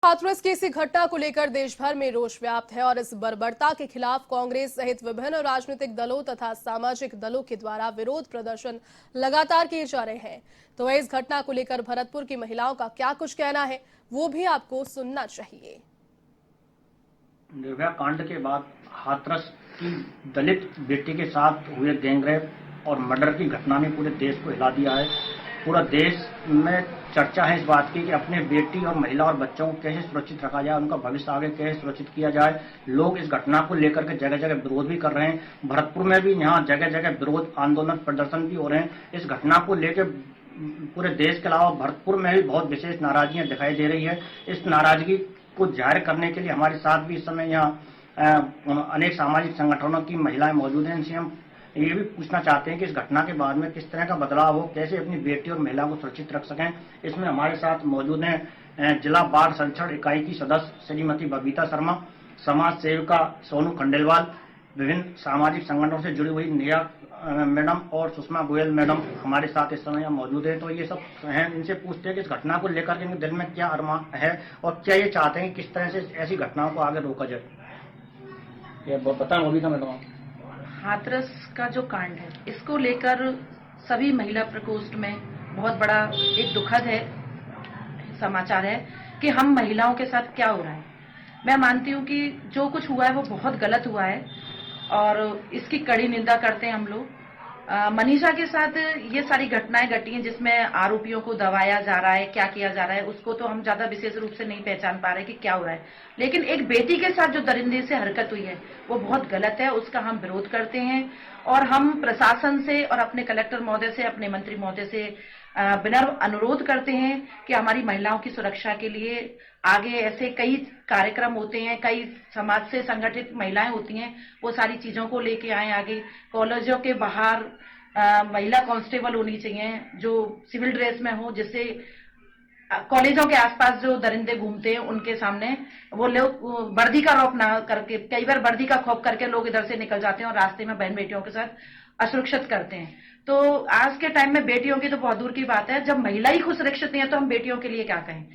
हाथरस की इसी घटना को लेकर देश भर में रोष व्याप्त है और इस बर्बरता के खिलाफ कांग्रेस सहित विभिन्न राजनीतिक दलों तथा सामाजिक दलों के द्वारा विरोध प्रदर्शन लगातार किए जा रहे हैं। तो इस घटना को लेकर भरतपुर की महिलाओं का क्या कुछ कहना है, वो भी आपको सुनना चाहिए। निर्भया कांड के बाद हाथरस की दलित बेटी के साथ हुए गैंगरेप और मर्डर की घटना ने पूरे देश को हिला दिया है। पूरा देश में चर्चा है इस बात की कि अपने बेटी और महिला और बच्चों को कैसे सुरक्षित रखा जाए, उनका भविष्य आगे कैसे सुरक्षित किया जाए। लोग इस घटना को लेकर के जगह जगह विरोध भी कर रहे हैं। भरतपुर में भी यहाँ जगह जगह विरोध आंदोलन प्रदर्शन भी हो रहे हैं। इस घटना को लेकर पूरे देश के अलावा भरतपुर में भी बहुत विशेष नाराजगियां दिखाई दे रही है। इस नाराजगी को जाहिर करने के लिए हमारे साथ भी इस समय यहाँ अनेक सामाजिक संगठनों की महिलाएं मौजूद हैं। इनसे हम ये भी पूछना चाहते हैं कि इस घटना के बाद में किस तरह का बदलाव हो, कैसे अपनी बेटी और महिलाओं को सुरक्षित रख सकें। इसमें हमारे साथ मौजूद हैं जिला बाढ़ संरक्षण इकाई की सदस्य श्रीमती बबीता शर्मा, समाज सेविका सोनू खंडेलवाल, विभिन्न सामाजिक संगठनों से जुड़ी हुई निया मैडम और सुषमा गोयल मैडम हमारे साथ इस समय मौजूद हैं। तो ये सब हैं, इनसे पूछते हैं कि इस घटना को लेकर के दिल में क्या अरमान है और क्या ये चाहते हैं कि किस तरह से ऐसी घटनाओं को आगे रोका जाए। ये बताएं बबीता मैडम। हाथरस का जो कांड है, इसको लेकर सभी महिला प्रकोष्ठ में बहुत बड़ा एक दुखद है समाचार है कि हम महिलाओं के साथ क्या हो रहा है। मैं मानती हूँ कि जो कुछ हुआ है वो बहुत गलत हुआ है और इसकी कड़ी निंदा करते हैं हम लोग। मनीषा के साथ ये सारी घटनाएं घटी हैं जिसमें आरोपियों को दबाया जा रहा है, क्या किया जा रहा है उसको तो हम ज्यादा विशेष रूप से नहीं पहचान पा रहे कि क्या हो रहा है। लेकिन एक बेटी के साथ जो दरिंदगी से हरकत हुई है वो बहुत गलत है, उसका हम विरोध करते हैं और हम प्रशासन से और अपने कलेक्टर महोदय से, अपने मंत्री महोदय से विनम्र अनुरोध करते हैं कि हमारी महिलाओं की सुरक्षा के लिए आगे ऐसे कई कार्यक्रम होते हैं, कई समाज से संगठित महिलाएं होती हैं, वो सारी चीजों को लेके आए आगे। कॉलेजों के बाहर महिला कांस्टेबल होनी चाहिए जो सिविल ड्रेस में हो, जिससे कॉलेजों के आसपास जो दरिंदे घूमते हैं उनके सामने वो लोग वर्दी का रौब ना करके, कई बार वर्दी का खौफ करके लोग इधर से निकल जाते हैं और रास्ते में बहन बेटियों के साथ असुरक्षित करते हैं। तो आज के टाइम में बेटियों की तो बहुत दूर की बात है, जब महिला ही खुद सुरक्षित नहीं है तो हम बेटियों के लिए क्या कहें।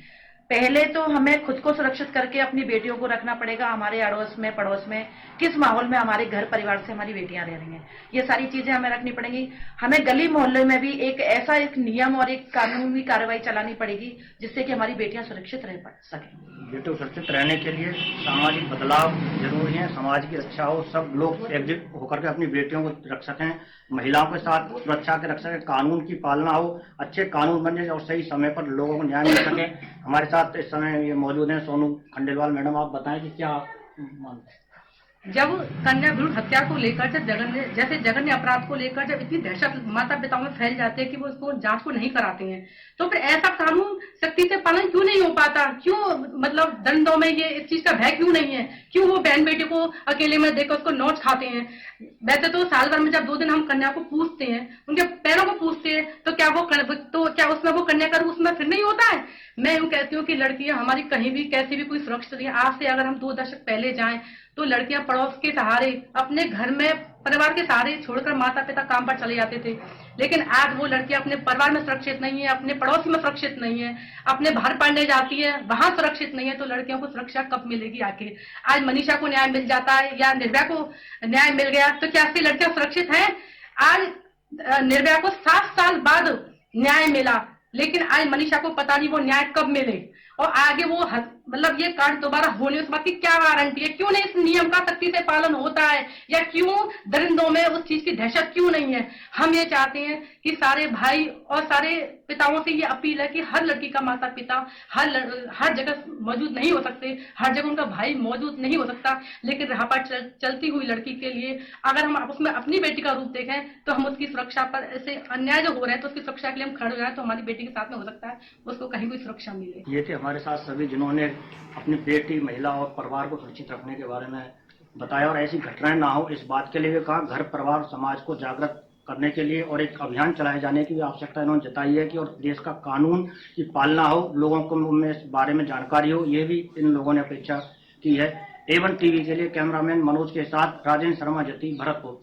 पहले तो हमें खुद को सुरक्षित करके अपनी बेटियों को रखना पड़ेगा। हमारे अड़ोस में पड़ोस में किस माहौल में हमारे घर परिवार से हमारी बेटियां रह रही हैं, ये सारी चीजें हमें रखनी पड़ेंगी। हमें गली मोहल्ले में भी एक नियम और एक कानूनी कार्रवाई चलानी पड़ेगी जिससे कि हमारी बेटियां सुरक्षित रह सकें। बेटियों सुरक्षित रहने के लिए सामाजिक बदलाव जरूरी है, समाज की रक्षा हो, सब लोग एकजुट होकर के अपनी बेटियों को रख सकें, महिलाओं के साथ सुरक्षा के रख सकें, कानून की पालना हो, अच्छे कानून बन जाए और सही समय पर लोगों को न्याय मिल सके। हमारे साथ इस समय ये मौजूद हैं सोनू खंडेलवाल मैडम, आप बताएं कि क्या मानते हैं। जब कन्या भ्रूण हत्या को लेकर जैसे जघन्य अपराध को लेकर जब इतनी दहशत माता पिताओं में फैल जाती है कि वो उसको जांच को नहीं कराते हैं, तो फिर ऐसा कानून सख्ती से पालन क्यों नहीं हो पाता? क्यों मतलब दंडों में ये इस चीज का भय क्यों नहीं है? क्यों वो बहन बेटी को अकेले में देखकर उसको नोच खाते हैं? वैसे तो साल भर में जब 2 दिन हम कन्या को पूछते हैं, उनके पैरों को पूछते हैं, तो क्या उसमें वो कन्या का रूप उसमें फिर नहीं होता है? मैं यूँ कहती हूँ कि लड़कियां हमारी कहीं भी कैसी भी कोई सुरक्षित नहीं है। आज से अगर हम 2 दशक पहले जाएं तो लड़कियां पड़ोस के सहारे, अपने घर में परिवार के सहारे छोड़कर माता पिता काम पर चले जाते थे। लेकिन आज वो लड़कियां अपने परिवार में सुरक्षित नहीं है, अपने पड़ोसी में सुरक्षित नहीं है, अपने बाहर पढ़ने जाती है वहां सुरक्षित नहीं है। तो लड़कियों को सुरक्षा कब मिलेगी आखिर? आज मनीषा को न्याय मिल जाता है या निर्भया को न्याय मिल गया तो क्या ऐसी लड़कियां सुरक्षित हैं? आज निर्भया को 7 साल बाद न्याय मिला, लेकिन आज मनीषा को पता नहीं वो न्याय कब मिले और आगे वो मतलब ये कांड दोबारा होने उस बात की क्या गारंटी है? क्यों नहीं इस नियम का सख्ती से पालन होता है या क्यों दरिंदों में उस चीज की दहशत क्यों नहीं है? हम ये चाहते हैं कि सारे भाई और सारे पिताओं से ये अपील है कि हर लड़की का माता पिता हर जगह मौजूद नहीं हो सकते, हर जगह उनका भाई मौजूद नहीं हो सकता, लेकिन राह पर चलती हुई लड़की के लिए अगर हम उसमें अपनी बेटी का रूप देखें तो हम उसकी सुरक्षा पर ऐसे अन्याय जो हो रहे हैं तो उसकी सुरक्षा के लिए हम खड़े हो जाए तो हमारी बेटी के साथ में हो सकता है उसको कहीं कोई सुरक्षा मिले। ये थे हमारे साथ सभी जिन्होंने अपनी बेटी, महिला और परिवार को सुरक्षित रखने के बारे में बताया और ऐसी घटनाएं ना हो इस बात के लिए भी कहा। घर परिवार समाज को जागृत करने के लिए और एक अभियान चलाए जाने की भी आवश्यकता इन्होंने जताई है कि और देश का कानून की पालना हो, लोगों को इस बारे में जानकारी हो, ये भी इन लोगों ने अपेक्षा की है। A1 टीवी के लिए कैमरामैन मनोज के साथ राजेंद्र शर्मा जती, भरतपुर।